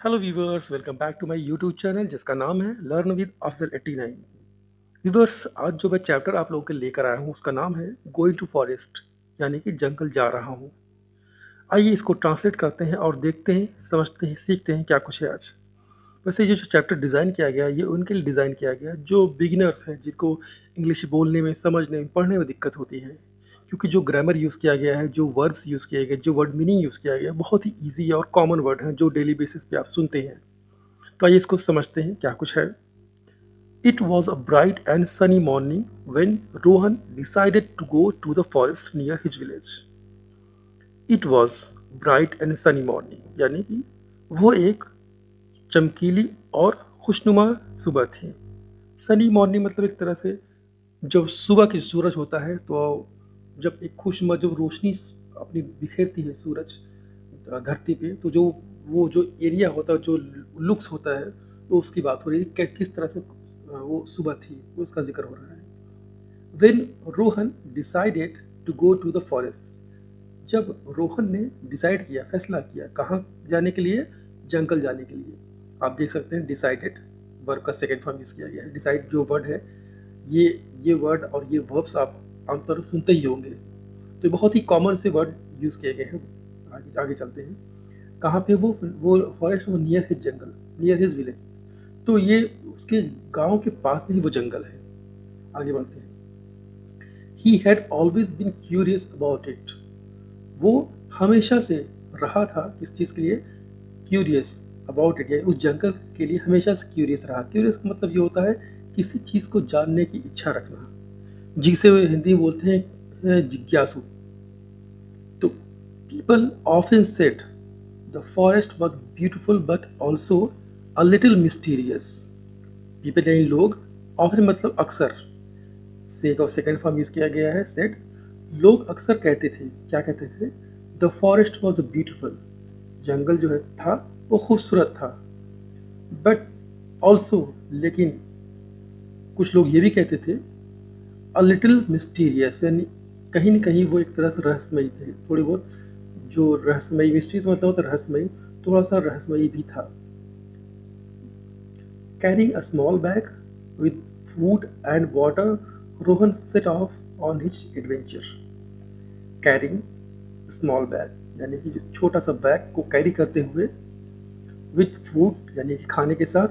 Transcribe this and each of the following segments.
Hello viewers, welcome back to my YouTube channel जिसका नाम है लर्न विद अफजल 89। व्यूवर्स, आज जो मैं चैप्टर आप लोगों के लेकर आया हूँ उसका नाम है गोइंग टू फॉरेस्ट, यानी कि जंगल जा रहा हूँ। आइए इसको ट्रांसलेट करते हैं और देखते हैं, समझते हैं, सीखते हैं क्या कुछ है आज। वैसे ये जो चैप्टर डिज़ाइन किया गया ये उनके लिए डिज़ाइन किया गया जो बिगिनर्स हैं, जिनको इंग्लिश बोलने में, समझने में, पढ़ने में दिक्कत होती है। क्योंकि जो ग्रामर यूज़ किया गया है, जो वर्ड्स यूज़ किए गए, जो वर्ड मीनिंग यूज़ किया गया है, बहुत ही ईजी और कॉमन वर्ड हैं जो डेली बेसिस पे आप सुनते हैं। तो आइए इसको समझते हैं क्या कुछ है। It was a bright and sunny morning when Rohan decided to go to the forest near his village. It was bright and sunny morning, यानी कि वो एक चमकीली और खुशनुमा सुबह थी। सनी मॉर्निंग मतलब एक तरह से जब सुबह की सूरज होता है तो जब एक खुशनुमा जब रोशनी अपनी बिखेरती है सूरज धरती पे, तो जो वो जो एरिया होता है, जो लुक्स होता है, तो उसकी बात हो रही है किस तरह से वो सुबह थी, उसका जिक्र हो रहा है। When Rohan decided to go to the forest, जब रोहन ने डिसाइड किया, फैसला किया, कहाँ जाने के लिए? जंगल जाने के लिए। आप देख सकते हैं डिसाइडेड वर्ब का सेकेंड फॉर्म यूज किया गया है। डिसाइड जो वर्ड है, ये ये वर्ड और ये वर्ब्स आप आमतौर पर सुनते ही होंगे, तो बहुत ही कॉमन से वर्ड यूज किए गए हैं। आगे आगे चलते हैं। कहाँ पे? वो फॉरेस्ट, वो नियर हिज जंगल, नियर हिज विलेज। तो ये उसके गांव के पास में ही वो जंगल है। आगे बढ़ते हैं। He had always been curious about it, वो हमेशा से रहा था किस चीज़ के लिए? क्यूरियस अबाउट इट, यानी उस जंगल के लिए हमेशा से क्यूरियस रहा। क्यूरियस का मतलब ये होता है किसी चीज़ को जानने की इच्छा रखना, जिसे वे हिंदी में बोलते हैं जिज्ञासु। तो people often said the forest was beautiful but also a little mysterious. People यानी लोग, ऑफन मतलब अक्सर, से का सेकेंड फॉर्म यूज किया गया है सेड। लोग अक्सर कहते थे, क्या कहते थे? द फॉरेस्ट वॉज ब्यूटिफुल, जंगल जो है था वो खूबसूरत था। बट ऑल्सो, लेकिन कुछ लोग ये भी कहते थे, अ लिटिल मिस्टीरियस, यानी कहीं न कहीं वो एक तरह से रहस्यमयी थे, थोड़ी बहुत। जो रहस्यमयी, मिस्ट्री तो मतलब होता है रहस्यमयी, थोड़ा सा रहस्यमयी भी था। Carrying a small bag with food and water, Rohan set of on his adventure. Carrying small bag, यानी कि छोटा सा बैग को कैरी करते हुए, विथ फूड यानी कि खाने के साथ,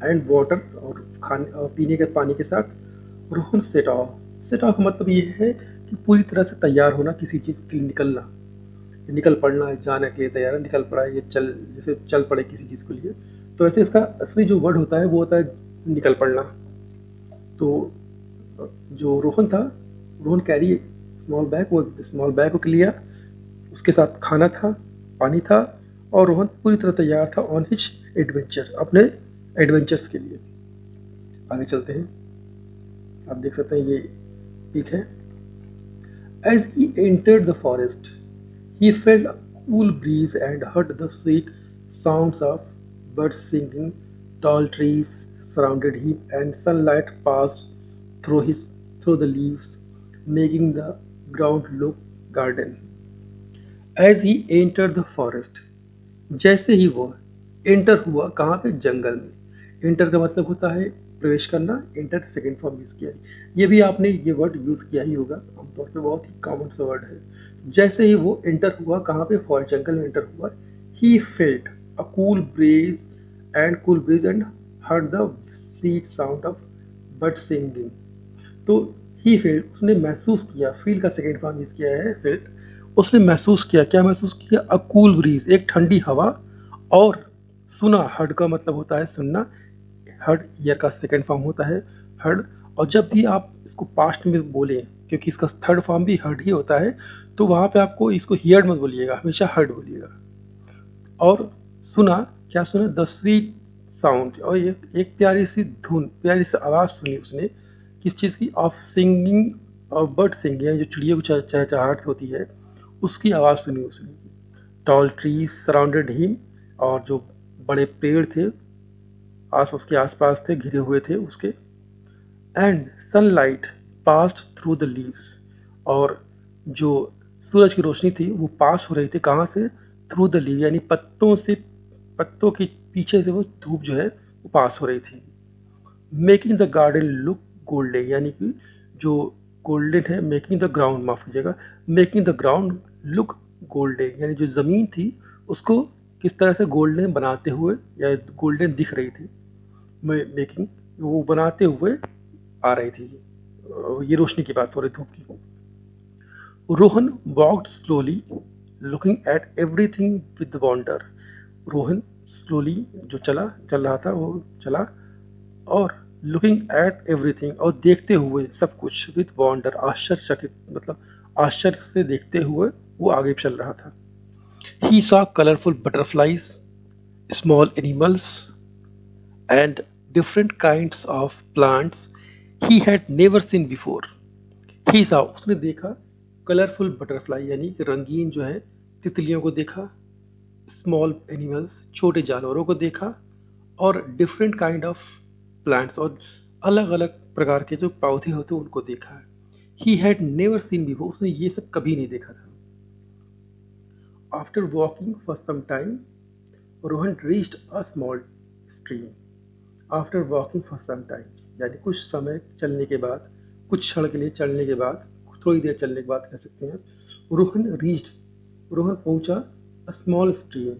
एंड वाटर और खाने और पीने के पानी के साथ, Rohan set of. Set of का मतलब ये है कि पूरी तरह से तैयार होना, किसी चीज़ के लिए निकलना, निकल पड़ना है, जाने के लिए तैयार है, निकल पड़ा है, ये चल, जैसे चल पड़े किसी चीज़ के लिए। तो ऐसे इसका असली जो वर्ड होता है वो होता है निकल पड़ना। तो जो रोहन था, रोहन कैरी स्मॉल बैग, वो स्मॉल बैग को लिया, उसके साथ खाना था, पानी था, और रोहन पूरी तरह तैयार था ऑन हिज एडवेंचर, अपने एडवेंचर्स के लिए। आगे चलते हैं। आप देख सकते हैं ये पिक है। As he entered the forest he felt a cool breeze and heard the sweet sounds of birds singing. Tall trees surrounded him and sunlight passed through the leaves, making the ground look garden. As he entered the forest, जैसे ही वो enter हुआ, कहाँ पे? जंगल में। Enter का मतलब होता है प्रवेश करना, एंटर सेकेंड फॉर्म यूज किया है। ये भी आपने ये वर्ड यूज किया ही होगा आमतौर पे, बहुत ही कॉमन सा वर्ड है। जैसे ही वो एंटर हुआ, कहाँ पे? फॉरेस्ट, जंगल में एंटर हुआ। ही felt a cool breeze and heard the sweet sound of bird singing. तो ही फेल्ट, उसने महसूस किया, फील का सेकेंड फॉर्म यूज किया है फेल्ट। उसने महसूस किया, क्या महसूस किया? अ कूल ब्रीज, एक ठंडी हवा, और सुना, हर्ड का मतलब होता है सुनना, हर्ड ईयर का सेकेंड फॉर्म होता है हर्ड। और जब भी आप इसको पास्ट में बोलें, क्योंकि इसका थर्ड फॉर्म भी हर्ड ही होता है, तो वहाँ पे आपको इसको हियर्ड मत बोलिएगा, हमेशा हर्ड बोलिएगा। और सुना, क्या सुना? द स्वीट साउंड, और एक प्यारी सी धुन, प्यारी सी आवाज़ सुनी उसने, किस चीज़ की? ऑफ सिंगिंग, और बर्ड सिंगिंग, जो चिड़िया की चहचहाहट होती है, उसकी आवाज़ सुनी उसने। टॉल ट्रीज सराउंडेड हिम, और जो बड़े पेड़ थे आस उसके आसपास थे, घिरे हुए थे उसके। And sunlight passed through the leaves, और जो सूरज की रोशनी थी वो पास हो रही थी, कहाँ से? थ्रू द लीव, यानी पत्तों से पत्तों के पीछे से वो धूप जो है वो पास हो रही थी। Making the garden look golden, यानी कि जो गोल्डन है, मेकिंग द ग्राउंड, माफ कीजिएगा, making the ground look golden, यानी जो ज़मीन थी उसको किस तरह से गोल्डन बनाते हुए या गोल्डन दिख रही थी, मेकिंग, वो बनाते हुए आ रही थी। ये रोशनी की बात हो रही, धूप की। Rohan walked slowly looking at everything with wonder. Rohan slowly जो चल रहा था, वो चला और लुकिंग एट एवरीथिंग, और देखते हुए सब कुछ, विद वंडर, आश्चर्यचकित, मतलब आश्चर्य से देखते हुए वो आगे चल रहा था। He saw colourful butterflies, small animals and different kinds of plants he had never seen before. He saw, उसने देखा कलरफुल बटरफ्लाई, यानी कि रंगीन जो है तितलियों को देखा, स्मॉल एनिमल्स, छोटे जानवरों को देखा, और डिफरेंट काइंड ऑफ प्लांट्स, और अलग अलग प्रकार के जो पौधे होते हैं उनको देखा। He had never seen before, उसने ये सब कभी नहीं देखा था। After walking for some time Rohan reached a small stream. After walking for some time, यानी कुछ समय चलने के बाद, कुछ क्षण के लिए चलने के बाद, थोड़ी देर चलने के बाद कह सकते हैं, रोहन रीच्ड, रोहन पहुंचा अ स्मॉल स्ट्रीम,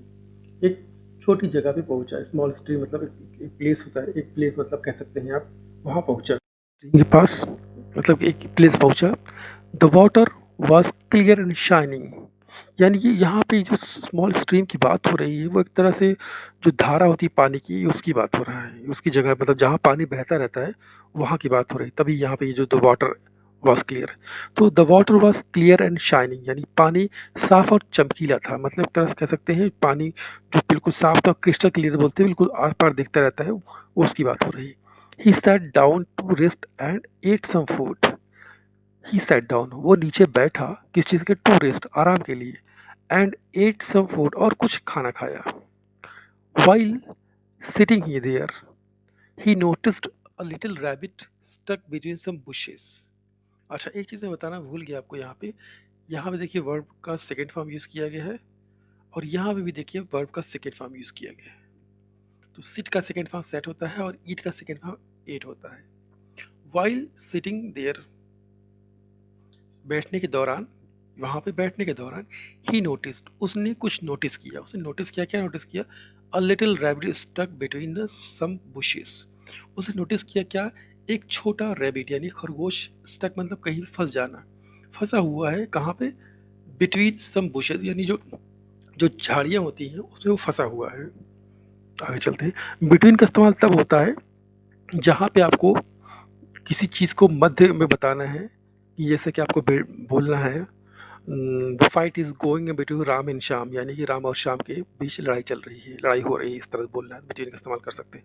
एक छोटी जगह पे पहुंचा। स्मॉल स्ट्रीम मतलब एक प्लेस होता है, एक प्लेस मतलब कह सकते हैं आप, वहां पहुंचा स्ट्रीम के पास, मतलब एक प्लेस पहुंचा। The water was clear and shining, यानी कि यहाँ पे जो स्मॉल स्ट्रीम की बात हो रही है वो एक तरह से जो धारा होती है पानी की, उसकी बात हो रहा है, उसकी जगह, मतलब जहाँ पानी बहता रहता है वहाँ की बात हो रही है। तभी यहाँ पे ये जो द वाटर वॉज क्लियर, तो the water was clear and shining, यानी पानी साफ और चमकीला था, मतलब एक तरह से कह सकते हैं पानी जो बिल्कुल साफ था, क्रिस्टल क्लियर बोलते हैं, बिल्कुल आर पार दिखता रहता है, वो उसकी बात हो रही है। He sat down to rest and ate some food. He sat down, वो नीचे बैठा, किस चीज़ के, टू रेस्ट, आराम के लिए, एंड एट सम फूड, और कुछ खाना खाया। While sitting there, he noticed a little rabbit stuck between some bushes. अच्छा, एक चीज़ मैं बताना भूल गया आपको यहाँ पे देखिए वर्ब का सेकेंड फॉर्म यूज़ किया गया है, और यहाँ पे भी देखिए वर्ब का सेकेंड फॉर्म यूज़ किया गया है। तो सिट का सेकेंड फॉर्म सेट होता है और ईट का सेकेंड फॉर्म एट होता है। वाइल सिटिंग देयर, बैठने के दौरान, वहाँ पे बैठने के दौरान, ही नोटिस्ड, उसने कुछ नोटिस किया। उसने नोटिस किया, क्या नोटिस किया? A little rabbit stuck between the some bushes. उसने नोटिस किया क्या? एक छोटा रैबिट, यानी खरगोश, स्टक मतलब कहीं फंस जाना, फंसा हुआ है, कहाँ पे? बिटवीन सम बुशेस, यानी जो जो झाड़ियाँ होती हैं उसमें वो फंसा हुआ है। आगे चलते हैं। बिटवीन का इस्तेमाल तब होता है जहाँ पे आपको किसी चीज़ को मध्य में बताना है, कि जैसे कि आपको बोलना है the fight is going between Ram and Shyam, यानी कि राम और श्याम के बीच लड़ाई चल रही है, लड़ाई हो रही है, इस तरह से बोलना है, बिटवीन का इस्तेमाल कर सकते हैं।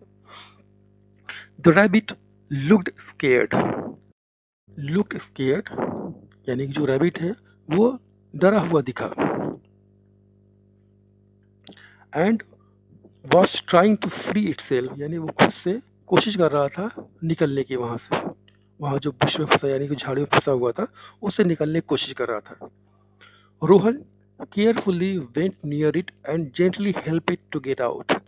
The rabbit looked scared, looked scared, यानी कि जो रैबिट है वो डरा हुआ दिखा। And was trying to free itself, यानी वो खुद से कोशिश कर रहा था निकलने की, वहां से, वहां जो बुश में फंसा, यानी कि झाड़ी में फंसा हुआ था, उससे निकलने की कोशिश कर रहा था। Rohan carefully went near it and gently helped it to get out.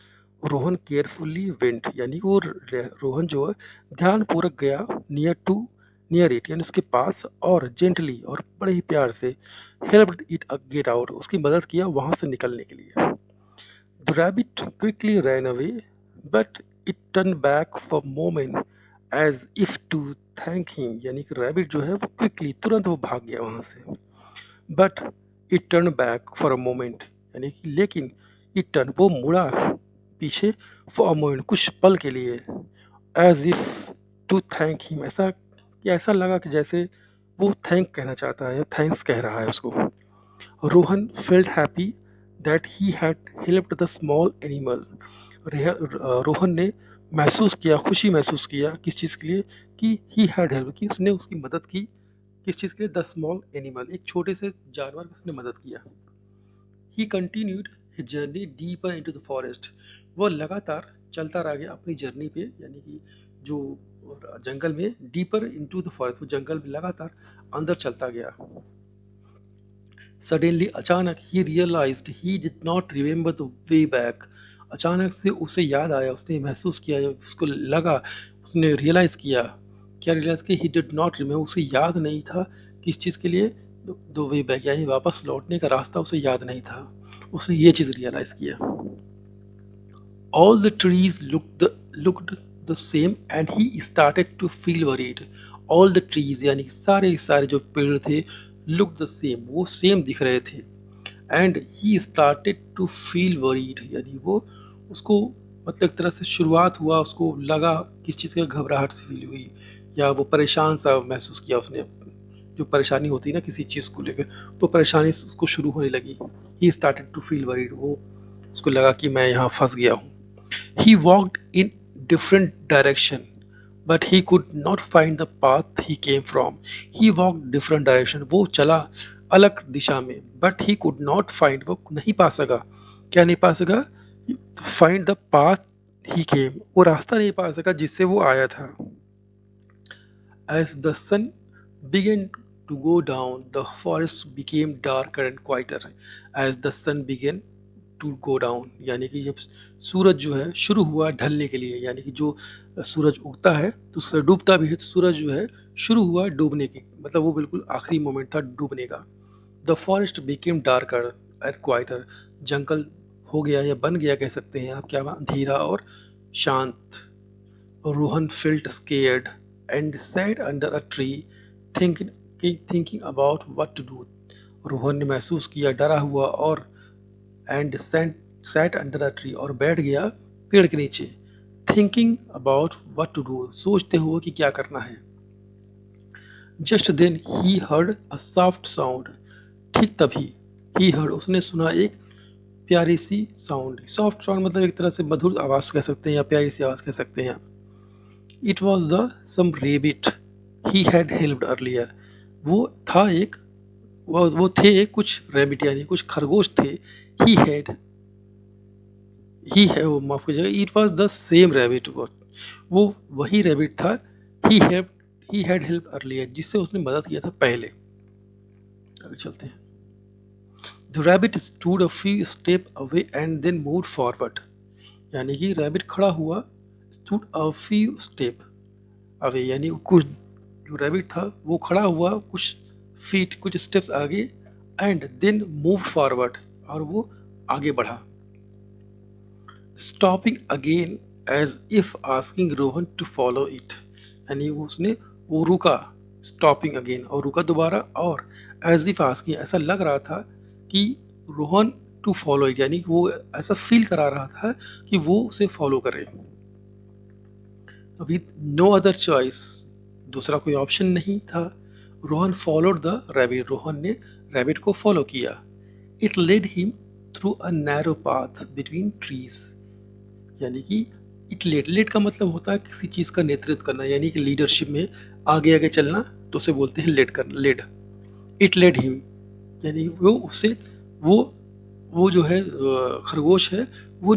Rohan carefully went, यानी वो रोहन जो है ध्यानपूर्वक गया, नियर इट, यानी उसके पास, और जेंटली, और बड़े ही प्यार से, हेल्प्ड इट गेट आउट, उसकी मदद किया वहां से निकलने के लिए। The rabbit quickly ran away, but it turn back for moment as if to thank him, यानी कि रैबिट जो है वो क्विकली, तुरंत वो भाग गया वहां से। But it turn back for a moment, यानी कि लेकिन इट टर्न, वो मुड़ा पीछे, फॉर अ मोमेंट, कुछ पल के लिए, as if to thank him, ऐसा कि ऐसा लगा कि जैसे वो थैंक कहना चाहता है, थैंक्स कह रहा है उसको। Rohan felt happy that he had helped the small animal. Rohan ने महसूस किया, खुशी महसूस किया, किस चीज़ के लिए? कि ही हैड हेल्प, कि उसने उसकी मदद की, किस चीज़ के लिए? द स्मॉल एनिमल, एक छोटे से जानवर की उसने मदद किया। ही continued his journey deeper into the forest, वो लगातार चलता रह गया अपनी जर्नी पे, यानी कि जो जंगल में, डीपर इनटू द फॉरेस्ट, वो जंगल में लगातार अंदर चलता गया। सडनली, अचानक, he realized he did not remember the way back, अचानक से उसे याद आया, उसने महसूस किया, उसको लगा, उसने रियलाइज़ किया। क्या रियलाइज़ किया? ही डिड नॉट रिमेंबर, उसे याद नहीं था किस चीज़ के लिए, द वे बैक, यानी वापस लौटने का रास्ता उसे याद नहीं था। उसने ये चीज़ रियलाइज़ किया। All the trees looked the same and he started to feel worried. All the trees यानी कि सारे सारे जो पेड़ थे looked the same, वो सेम दिख रहे थे। And he started to feel worried, यानी वो उसको मतलब एक तरह से शुरुआत हुआ, उसको लगा किस चीज़ का, घबराहट सी फील हुई या वो परेशान सा महसूस किया उसने। जो परेशानी होती है ना किसी चीज़ को लेकर, तो परेशानी उसको शुरू होने लगी। He started to feel worried, वो उसको लगा कि मैं यहाँ फंस गया हूँ। He walked in different direction, but he could not find the path he came from. He walked different direction. वो चला अलग दिशा में, but he could not find, वो नहीं पा सका। क्या नहीं पा सका? Find the path he came, वो रास्ता नहीं पा सका जिससे वो आया था। As the sun began to go down, the forest became darker and quieter. As the sun began to go down, यानी कि जब सूरज जो है शुरू हुआ ढलने के लिए, यानी कि जो सूरज उगता है तो सूरज डूबता भी है, तो सूरज जो है शुरू हुआ डूबने की, मतलब वो बिल्कुल आखिरी मोमेंट था डूबने का। The forest became darker and quieter, जंगल हो गया या बन गया कह सकते हैं आप, क्या अंधेरा और शांत। Rohan felt scared and sat under a tree thinking about what to do. रोहन ने महसूस किया डरा हुआ और and sat under a tree, और बैठ गया पेड़ के नीचे। Thinking about what to do, सोचते हुए कि क्या करना है। Just then he heard a soft sound, ठीक तभी ही हर्ड, उसने सुना एक प्यारी सी साउंड। सॉफ्ट साउंड मतलब एक तरह से मधुर आवाज कह सकते हैं या प्यारी सी आवाज कह सकते हैं। It was the some rabbit he had helped earlier, वो था एक, वो थे कुछ रैबिट यानी कुछ खरगोश थे। ही हैड, ही है वो, माफ कीजिएगा, it was the same rabbit, वो वही रैबिट था। ही हैड हेल्प अर्लियर, जिससे उसने मदद किया था पहले। आगे चलते हैं। The rabbit stood a few step away and then move forward, यानी कि रैबिट खड़ा हुआ, stood a few step away, यानी कुछ, जो रैबिट था वो खड़ा हुआ कुछ फीट, कुछ स्टेप्स आगे, एंड देन मूव फॉरवर्ड, और वो आगे बढ़ा। Stopping again as if asking Rohan to follow it, यानी उसने वो रुका, स्टॉपिंग अगेन, और रुका दोबारा, और एज इफ आस्किंग, ऐसा लग रहा था कि रोहन टू फॉलो इट, यानी वो ऐसा फील करा रहा था कि वो उसे फॉलो करे। विद नो अदर चॉइस, दूसरा कोई ऑप्शन नहीं था। Rohan followed the rabbit, Rohan ने रैबिट को फॉलो किया। It led him through a narrow path between trees, यानी कि इट लेड, लेड का मतलब होता है किसी चीज़ का नेतृत्व करना, यानी कि लीडरशिप में आगे आगे चलना, तो उसे बोलते हैं लेड करना, लेड। इट लेड हिम, यानी वो उससे, वो वो जो है खरगोश है, वो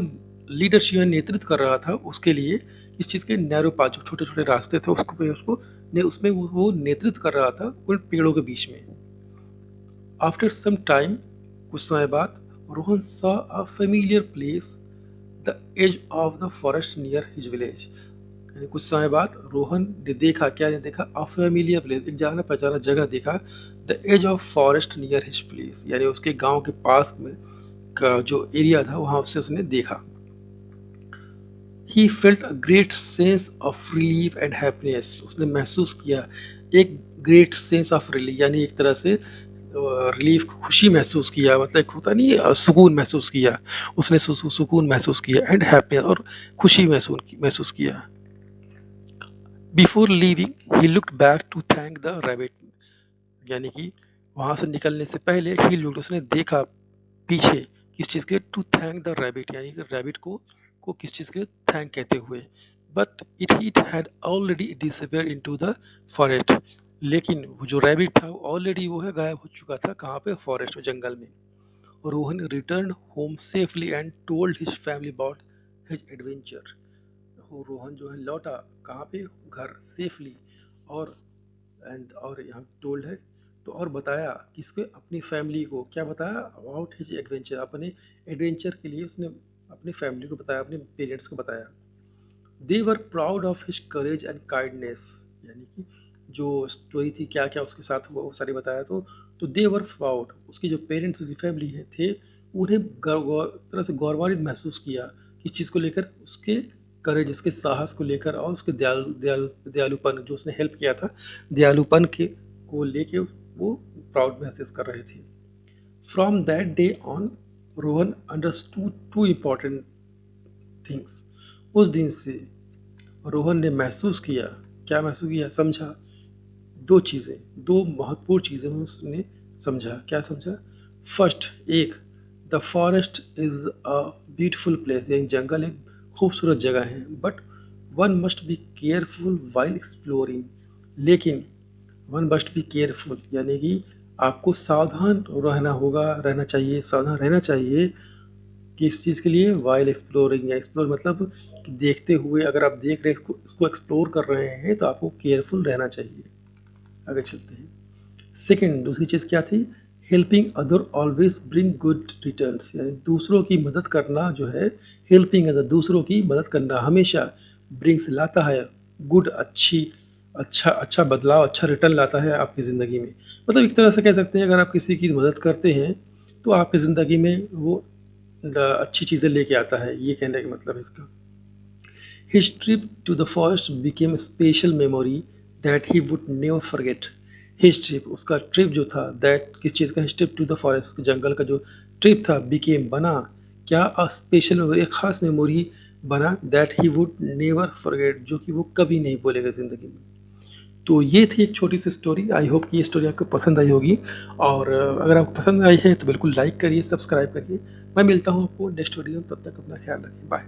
लीडरशिप में नेतृत्व कर रहा था उसके लिए, इस चीज़ के नैरो पाथ, जो छोटे छोटे रास्ते थे उसको ने उसमें वो नेतृत्व कर रहा था उन पेड़ों के बीच में। आफ्टर सम टाइम, कुछ समय बाद, Rohan saw a familiar place the edge of the forest near his village, यानी कुछ समय बाद रोहन ने देखा, क्या ने देखा, अ फेमिलियर प्लेस, एक जाना पहचाना जगह देखा, the edge of forest near his place, यानी उसके गांव के पास में का जो एरिया था वहां से उसने देखा। ही felt a great sense of relief and happiness, उसने महसूस किया एक ग्रेट सेंस ऑफ रिलीफ, यानी एक तरह से रिलीफ, खुशी महसूस किया, मतलब एक होता नहीं सुकून महसूस किया, उसने सुकून महसूस किया, एंड हैप्पीनेस, और खुशी महसूस किया। Before leaving he looked back to thank the rabbit, यानी कि वहां से निकलने से पहले ही लुक्ड, उसने देखा पीछे किस चीज के, टू थैंक द रैबिट, यानी कि रैबिट को किस चीज के थैंक कहते हुए। But it had already disappeared into the forest, लेकिन वो जो रैबिट था ऑलरेडी वो है गायब हो चुका था, कहाँ पे, फॉरेस्ट में, जंगल में। Rohan return home safely and told his family about his adventure, Rohan जो है लौटा कहाँ पे, घर, सेफली, और और यहाँ टोल्ड है, तो और बताया किसको, अपनी फैमिली को, क्या बताया, अबाउट हिज एडवेंचर, अपने एडवेंचर के लिए उसने अपनी फैमिली को बताया, अपने पेरेंट्स को बताया। They were proud of his courage and kindness, यानी कि जो स्टोरी थी क्या क्या उसके साथ हुआ वो सारी बताया। तो दे वर प्राउड, उसके जो पेरेंट्स, उसकी फैमिली है थे, उन्हें तरह से गौरवान्वित महसूस किया किस चीज़ को लेकर, उसके करेज, उसके साहस को लेकर, और उसके दयालुपन जो उसने हेल्प किया था, दयालुपन के को लेके वो प्राउड महसूस कर रहे थे। From that day on Rohan understood two important things, उस दिन से रोहन ने महसूस किया, क्या महसूस किया, समझा दो चीज़ें, दो महत्वपूर्ण चीज़ें उसने समझा। क्या समझा? फर्स्ट, एक, the forest is a beautiful place, यानी जंगल एक खूबसूरत जगह है, but one must be careful while exploring, लेकिन वन मस्ट बी केयरफुल यानी कि आपको सावधान रहना होगा, रहना चाहिए, सावधान रहना चाहिए। किस चीज़ के लिए? वाइल एक्सप्लोरिंग, या एक्सप्लोर मतलब कि देखते हुए, अगर आप देख रहे इसको एक्सप्लोर कर रहे हैं तो आपको केयरफुल रहना चाहिए। आगे चलते हैं। सेकंड, दूसरी चीज़ क्या थी? Helping other always bring good returns, यानी दूसरों की मदद करना जो है, हेल्पिंग अदर, दूसरों की मदद करना हमेशा ब्रिंग्स लाता है गुड, अच्छा बदलाव, अच्छा रिटर्न लाता है आपकी ज़िंदगी में। मतलब एक तरह से कह सकते हैं, अगर आप किसी की मदद करते हैं तो आपकी ज़िंदगी में वो अच्छी चीज़ें लेके आता है, ये कहने का मतलब है इसका। His trip to the forest became a special memory that he would never forget. His trip, उसका ट्रिप जो था, दैट किस चीज़ का? His trip to the forest, जंगल का जो ट्रिप था, became बना क्या? अ स्पेशल मेमोरी, एक खास मेमोरी बना, that he would never forget, जो कि वो कभी नहीं भूलेगा ज़िंदगी में। तो ये थी एक छोटी सी स्टोरी। आई होप कि ये स्टोरी आपको पसंद आई होगी, और अगर आपको पसंद आई है तो बिल्कुल लाइक करिए, सब्सक्राइब करिए। मैं मिलता हूँ आपको नेक्स्ट वीडियो में, तब तक अपना ख्याल रखिए, बाय।